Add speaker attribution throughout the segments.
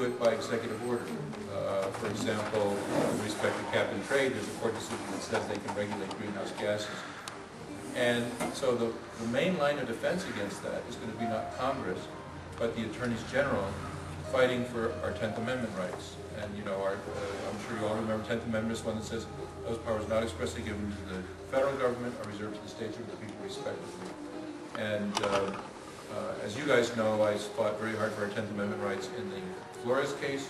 Speaker 1: do it by executive order. For example, with respect to cap and trade, there's a court decision that says they can regulate greenhouse gases. And so the main line of defense against that is going to be not Congress, but the attorneys general fighting for our 10th Amendment rights. And you know, I'm sure you all remember 10th Amendment is one that says those powers not expressly given to the federal government are reserved to the states or the people respectively. And as you guys know, I fought very hard for our 10th Amendment rights in the Flores case,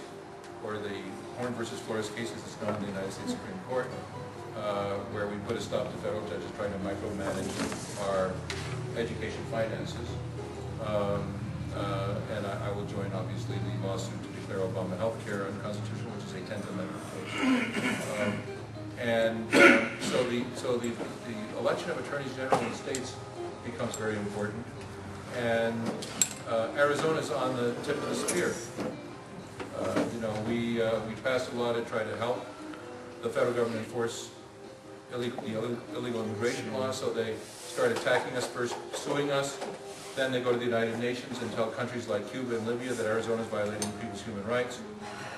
Speaker 1: or the Horne versus Flores case, as it's known in the United States Supreme Court, where we put a stop to federal judges trying to micromanage our education finances. And I will join, obviously, the lawsuit to declare Obama health care unconstitutional, which is a 10th Amendment case. So the election of attorneys general in the states becomes very important. And Arizona's on the tip of the spear. You know, we passed a law to try to help the federal government enforce illegal immigration laws, so they start attacking us, first suing us, then they go to the United Nations and tell countries like Cuba and Libya that Arizona is violating people's human rights.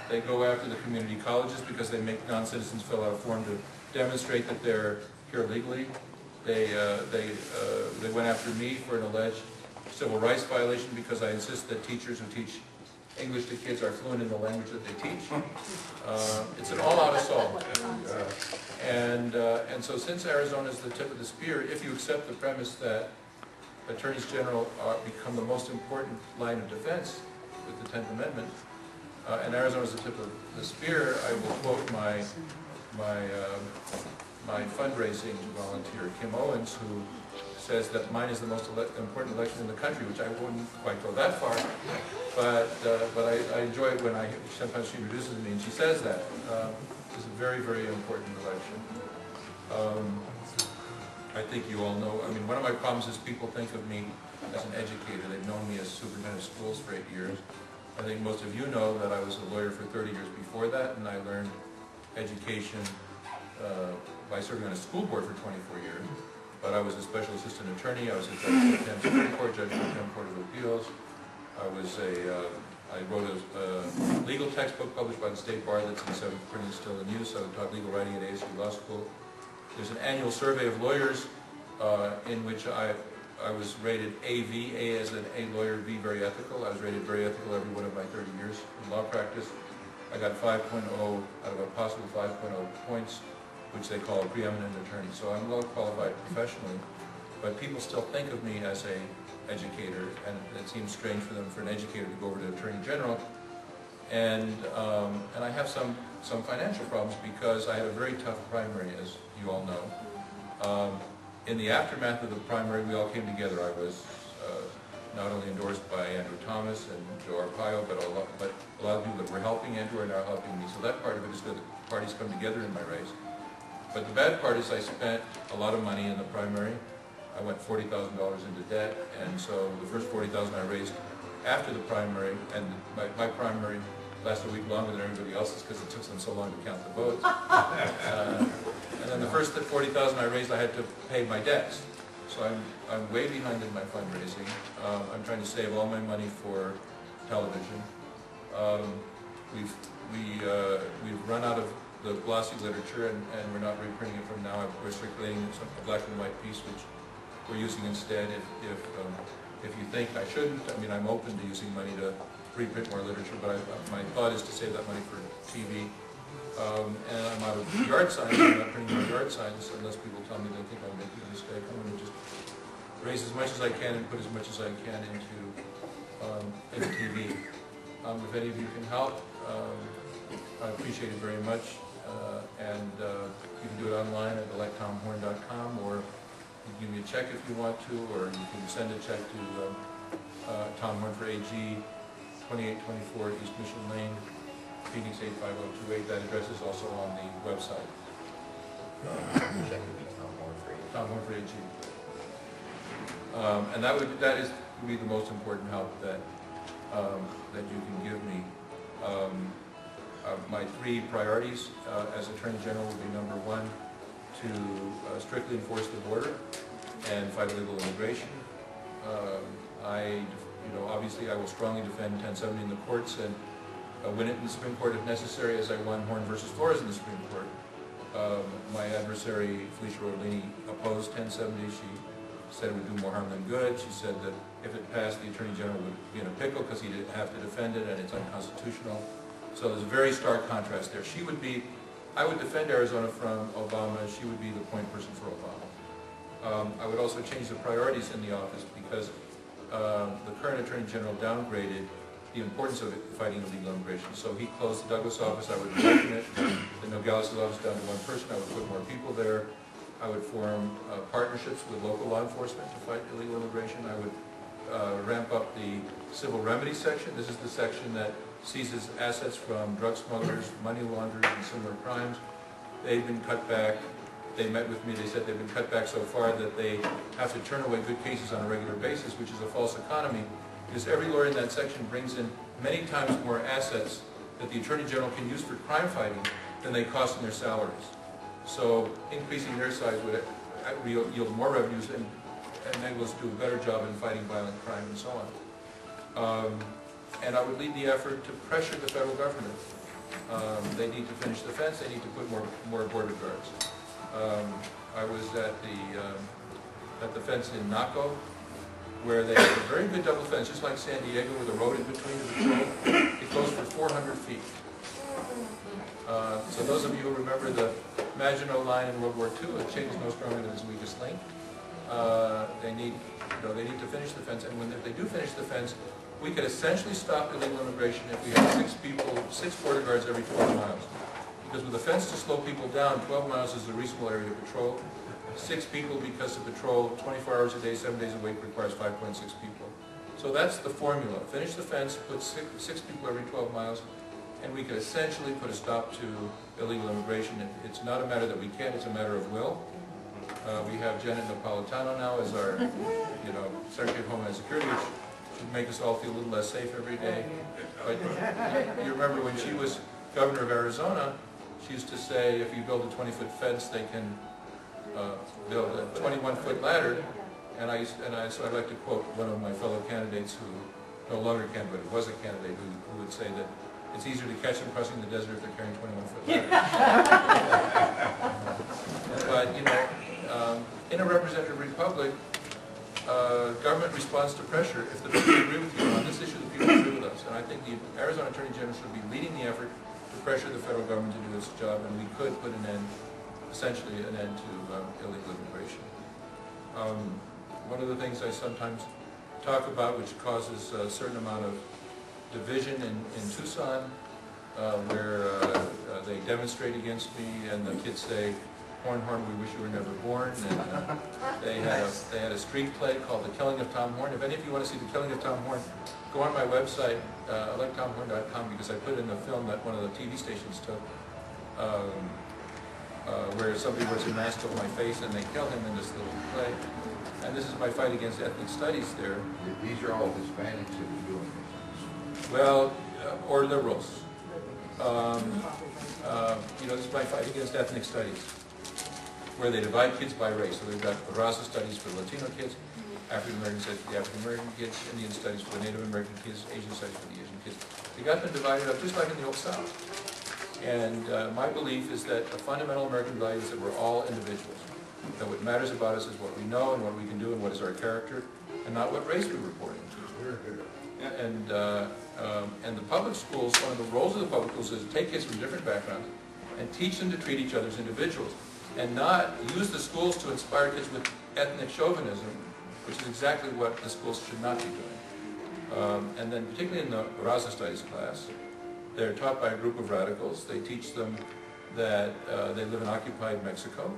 Speaker 1: They go after the community colleges because they make non-citizens fill out a form to demonstrate that they're here legally. They went after me for an alleged civil rights violation because I insist that teachers who teach English to kids are fluent in the language that they teach. It's an all-out assault. And so since Arizona is the tip of the spear, if you accept the premise that attorneys general become the most important line of defense with the 10th Amendment, and Arizona is the tip of the spear, I will quote my fundraising volunteer, Kim Owens, who says that mine is the most important election in the country, which I wouldn't quite go that far, but I enjoy it when sometimes she introduces me and she says that. It's a very, very important election. I think you all know, I mean, one of my problems is people think of me as an educator. They've known me as superintendent of schools for 8 years. I think most of you know that I was a lawyer for 30 years before that, and I learned education by serving on a school board for 24 years. But I was a special assistant attorney. I was a judge of the Temp Supreme Court, judge of the Temp Court of Appeals. I wrote a legal textbook published by the State Bar that's in 7th printing, still in use. I taught legal writing at ASU Law School. There's an annual survey of lawyers in which I was rated AV, A as an A lawyer, V very ethical. I was rated very ethical every one of my 30 years in law practice. I got 5.0 out of a possible 5.0 points, which they call a preeminent attorney. So I'm well qualified professionally, but people still think of me as an educator, and it seems strange for them, for an educator to go over to Attorney General. And I have some financial problems because I had a very tough primary, as you all know. In the aftermath of the primary, we all came together. I was not only endorsed by Andrew Thomas and Joe Arpaio, but a lot of people that were helping Andrew are now helping me. So that part of it is good. The parties come together in my race. But the bad part is I spent a lot of money in the primary. I went $40,000 into debt, and so the first $40,000 I raised after the primary, and my primary lasted a week longer than everybody else's because it took them so long to count the votes. And then the first $40,000 I raised, I had to pay my debts. So I'm way behind in my fundraising. I'm trying to save all my money for television. We've run out of the glossy literature, and we're not reprinting it from now. We're circulating a black and white piece, which we're using instead. If you think I shouldn't, I mean, I'm open to using money to reprint more literature, but my thought is to save that money for TV. And I'm out of yard signs. I'm not printing more yard signs unless people tell me they think I'm making a mistake. I'm going to just raise as much as I can and put as much as I can into TV. If any of you can help, I appreciate it very much. And you can do it online at electtomhorne.com, or you can give me a check if you want to, or you can send a check to Tom Horne for AG, 2824 East Mission Lane, Phoenix 85028. That address is also on the website.
Speaker 2: Check would be Tom Horne for AG.
Speaker 1: Tom Horne for AG. And that would be the most important help that you can give me. My 3 priorities as Attorney General would be: number 1, to strictly enforce the border and fight illegal immigration. Obviously I will strongly defend 1070 in the courts, and win it in the Supreme Court if necessary, as I won Horne versus Flores in the Supreme Court. My adversary, Felicia Rodolini, opposed 1070. She said it would do more harm than good. She said that if it passed, the Attorney General would be in a pickle because he'd have to defend it and it's unconstitutional. So there's a very stark contrast there. She would be, I would defend Arizona from Obama. She would be the point person for Obama. I would also change the priorities in the office because the current Attorney General downgraded the importance of fighting illegal immigration. So he closed the Douglas office. I would reopen it. The Nogales office down to one person. I would put more people there. I would form partnerships with local law enforcement to fight illegal immigration. I would ramp up the civil remedies section. This is the section that seizes assets from drug smugglers, money launderers, and similar crimes. They've been cut back. They met with me. They said they've been cut back so far that they have to turn away good cases on a regular basis, which is a false economy, because every lawyer in that section brings in many times more assets that the Attorney General can use for crime fighting than they cost in their salaries. So increasing their size would yield more revenues and enable us to do a better job in fighting violent crime and so on. And I would lead the effort to pressure the federal government. They need to finish the fence. They need to put more border guards. I was at the fence in Naco, where they have a very good double fence, just like San Diego, with a road in between the patrol. It goes for 400 feet. So those of you who remember the Maginot Line in World War II, a chain is no stronger than its weakest link. They need to finish the fence, and if they do finish the fence, we could essentially stop illegal immigration if we had 6 border guards every 12 miles. Because with a fence to slow people down, 12 miles is a reasonable area to patrol. 6 people, because to patrol 24 hours a day, 7 days a week, requires 5.6 people. So that's the formula. Finish the fence, put 6 people every 12 miles, and we could essentially put a stop to illegal immigration. It's not a matter that we can't, it's a matter of will. We have Janet Napolitano now as our, Secretary of Homeland Security, which should make us all feel a little less safe every day. But you remember when she was governor of Arizona, she used to say if you build a 20-foot fence, they can build a 21-foot ladder. So I'd like to quote one of my fellow candidates who no longer can, but was a candidate who would say that it's easier to catch them crossing the desert if they're carrying 21-foot ladders. But in a representative republic, government responds to pressure if the people agree with you. On this issue, the people agree with us. And I think the Arizona Attorney General should be leading the effort to pressure the federal government to do its job, and we could put essentially an end to illegal immigration. One of the things I sometimes talk about, which causes a certain amount of division in Tucson, where they demonstrate against me, and the kids say, "Horne, Horne, we wish you were never born." And they had a street play called "The Killing of Tom Horne." If any of you want to see "The Killing of Tom Horne," go on my website, electomhorne.com, because I put in the film that one of the TV stations took, where somebody wears a mask over my face and they kill him in this little play. And this is my fight against ethnic studies there.
Speaker 2: These are all Hispanics that are doing this.
Speaker 1: Well, or liberals. This is my fight against ethnic studies, where they divide kids by race. So they've got Raza studies for Latino kids, African American studies for the African American kids, Indian studies for the Native American kids, Asian studies for the Asian kids. They got them divided up just like in the Old South. And my belief is that the fundamental American value is that we're all individuals. That what matters about us is what we know and what we can do and what is our character, and not what race we report into. And the public schools, one of the roles of the public schools is to take kids from different backgrounds and teach them to treat each other as individuals, and not use the schools to inspire kids with ethnic chauvinism, which is exactly what the schools should not be doing. And then particularly in the Raza Studies class, they're taught by a group of radicals. They teach them that they live in occupied Mexico,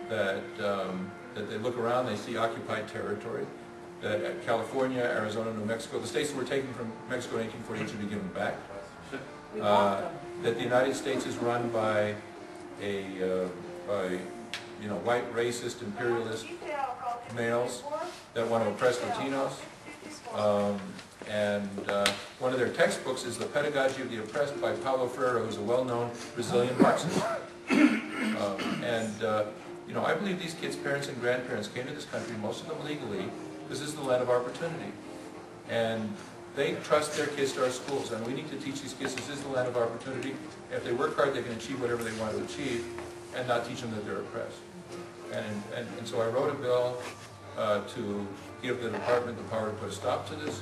Speaker 1: that they look around, they see occupied territory, that California, Arizona, New Mexico, the states that were taken from Mexico in 1848 should be given back, that the United States is run by white, racist, imperialist males that want to oppress Latinos. One of their textbooks is The Pedagogy of the Oppressed by Paulo Freire, who's a well-known Brazilian Marxist. I believe these kids' parents and grandparents came to this country, most of them legally. This is the land of opportunity. And They trust their kids to our schools, and we need to teach these kids this is the land of opportunity. If they work hard, they can achieve whatever they want to achieve, and not teach them that they're oppressed. And so I wrote a bill to give the department the power to put a stop to this.